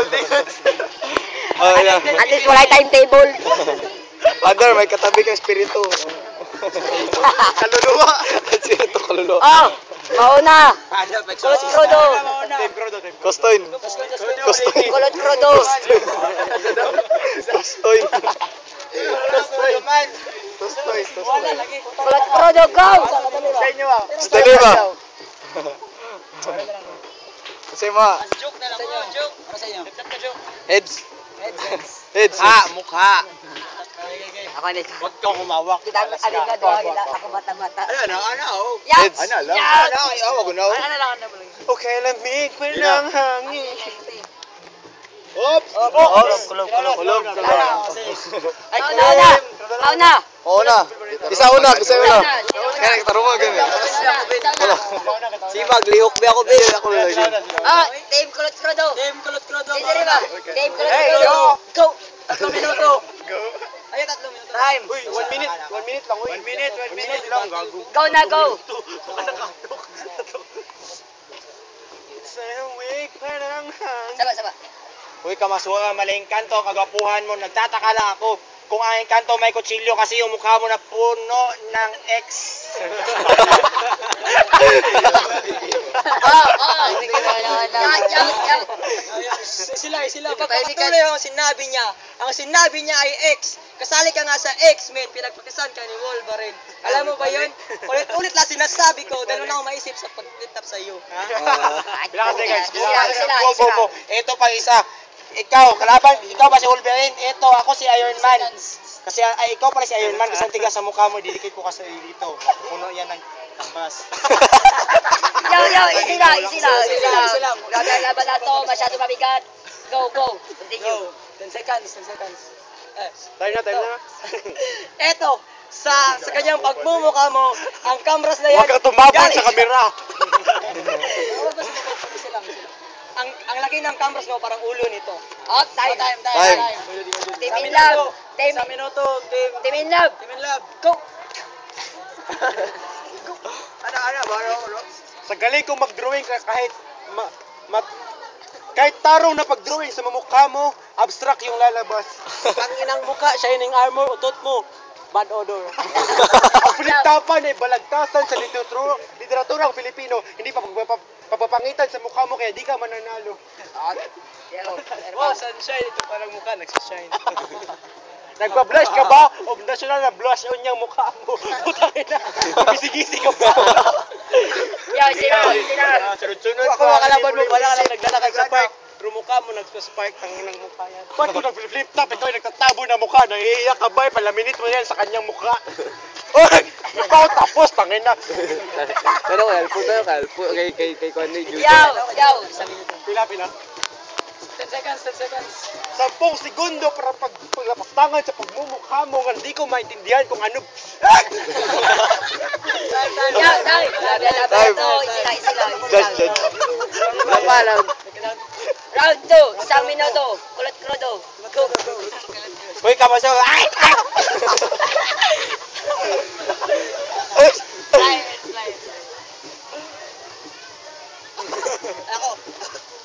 timetable din. At least wala timetable. Father, may katabi kang espiritu. Kaluluwa. Espiritu kaluluwa. Oh, mauna. Kulot Crudo. Kostoin. Kostoin. Kulot Crudo. Kostoin. Kostoin. Kulot Crudo, go! Sa lima. Kasi mo. Joke na lang po, joke. Ano sa inyo? Heads. Heads. Mukha. Ako na. Huwag kang humawak. Kita alin na doon, ako mata-mata. Ano, Yan! Heads. Yan! wag na. Ano lang. Okay, lamig pa ng hangin. Oops! Kulog. Mauna! Una. Isa una. Kaya tarungan ganyan. Sibag, lihok ba ako, Bill? Ako lang. Oh, Team Kulot Crudo. Team Kulot-Krodo. Hindi ba? Team Kulot Hey, Crudo. yo! Go! 3 minuto. Go. Ay, 3 minuto. Time. Uy, 1 minute. 1 minute lang, uy. 1 minute lang, gago. Go na, go! Sa wake pa ng hangin. Saba. Uy, kamasura, maling kanto, kagapuhan mo. Nagtataka lang ako kung ang kanto may kutsilyo kasi yung mukha mo na puno ng X. Hindi ko na. Sila. Pagpapatuloy ang sinabi niya. Ang sinabi niya ay X. Kasali ka nga sa X-Men. Pinagpakisan ka ni Wolverine. Alam mo ba yun? Ulit lang sinasabi ko dahil wala akong maisip sa pag-tap sa iyo. Bilang seconds. Go. Ito pa isa. Ikaw ba si Wolverine? Ito, ako si Iron Man. Kasi ikaw pala si Iron Man kasi ang tigas sa mukha mo, didikit ko kasi dito. Puno yan ng kambas. Yo, easy lang. Laban na to, masyado mabigat. Go. Continue. 10 seconds. Time na. Eto, sa kanyang pagmumukha mo, ang cameras na yan. Huwag kang tumabon sa kamera. Ang laki ng cameras mo parang ulo nito. Oh, time. Team in love. Sa minuto, Team in love. Go! Sa galing kong mag-drawing kahit kahit tarong na pag-drawing sa mukha mo, abstract yung lalabas. Panginang mukha, shining armor, utot mo. Bad odor. Ang pinagtapan ay balagtasan sa literaturang Pilipino, hindi pa papapangitan sa mukha mo kaya di ka mananalo. Wow, sunshine. Ito parang mukha, nagsashine. Nagpa-blush ka ba? O national na blush on yung mukha mo. Putangin na. Gisi-gisi ka pa. Yo, sila. Sunod-sunod. Ako makalaban mo pala lang naglalakad sa park. Pero mukha mo nagpa-spark ang ng mukha yan. Ba't ko nag-flip top? Ito ay nagtatabo na mukha. Nahihiyak ka ba? Palaminit mo yan sa kanyang mukha. Oy! Ikaw tapos, tangin na. Pero kalpo kay Connie Junior. Yo. Pila. 10 seconds. 10 segundo para paglapastangan sa pagmumukha mo nga hindi ko maintindihan kung ano. Yo, time. Easy lang. Judge. Round 2, 1 minuto. Kulot Crudo. Go. Uy, kamasya. Ay!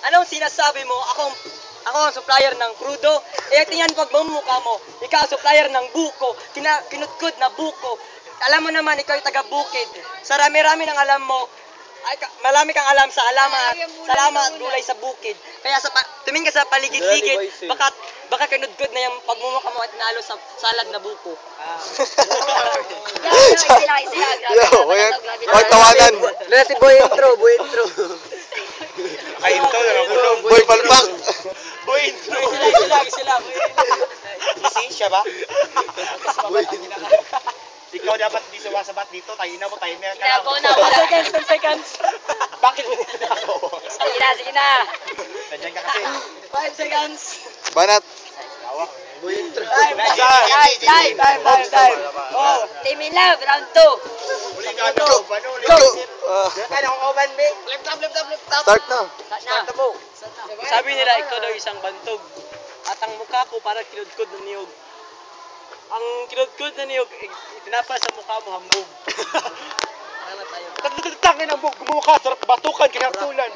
Anong sinasabi mo? Ako ang supplier ng crudo. Tingnan pagmumukha mo. Ikaw ang supplier ng buko. Kinudkod na buko. Alam mo naman, ikaw yung taga-bukid. Sa rami-rami ng alam mo, malami kang alam sa salama at gulay sa bukid. Kaya tumingin ka sa paligid-ligid, baka kinudkod na yung pagmumukha mo at nalo sa salad na buko. Easy lang. Hoy, tawanan. Na si Boy intro. Kainto na lang. Boy, palpak. Boy, intro. Sila. Isi siya ba? Ikaw dapat di sumasabat dito. Tayo na mo, timer ka lang. Go na. 10 seconds. Bakit mo nilako? Sige na. Nandiyan ka kasi. 5 seconds. Banat. Time. Oh, Team in love, round 2. Uli ka, no? Go. Ano ang oven, Big? Flip top. Start na. Start na. Sabi nila, ikaw daw isang bantog. At ang mukha ko parang kinudkod na niyog. Ang kinudkod na niyog, itinapa sa mukha mo hambog. Tangin ang gumawa ka, sarap batukan, kinaktulan.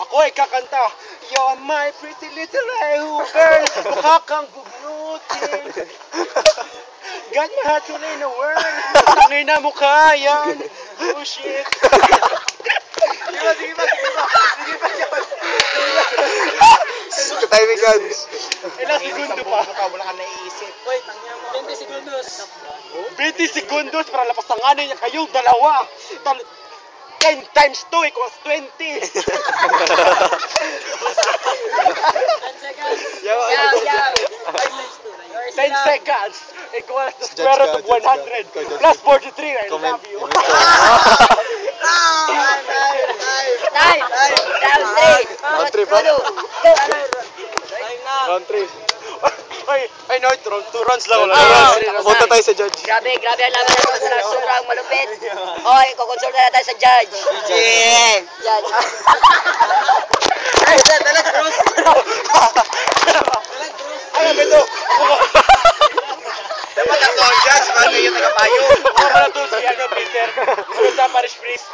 ako ay kakanta. You're my pretty little girl. Mukha kang bugnutin. Got my heart all in a whirl. Tangay na mukha yan. Oh shit. Sige pa. Timing guns. Ilang segundo pa? Wala ka naiisip. Wait, 20 segundos. 20 segundos para lapasanganin niya kayong dalawa. 10 times 2 equals 20. 10 seconds. Yaw. 5 times 2. 10 seconds equals the square root of 100 plus 43. I love you. Time. Round 3. Round three, bro. Go. Time na. Round 3. Ay no, 2 rounds lang. Punta tayo sa judge. Grabe ang laban natin. Sobrang malupit. Okay, kukonsulta na tayo sa judge. Yeah. Judge. Ay, dalag cross. Ano ba ito? Dapat ako ang judge, bago yung tagapayo. Ako pala to si Peter. Ano sa Parish Priest?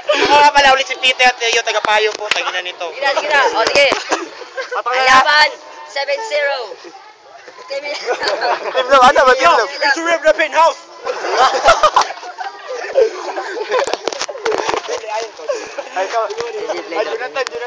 Ako nga pala ulit si Peter at yung tagapayo po. Tagina nito. Sige na. O, sige. Ang laban, 7-0. Team naman, team Yo, lang. it's a rib na penthouse. Ay, Jonathan,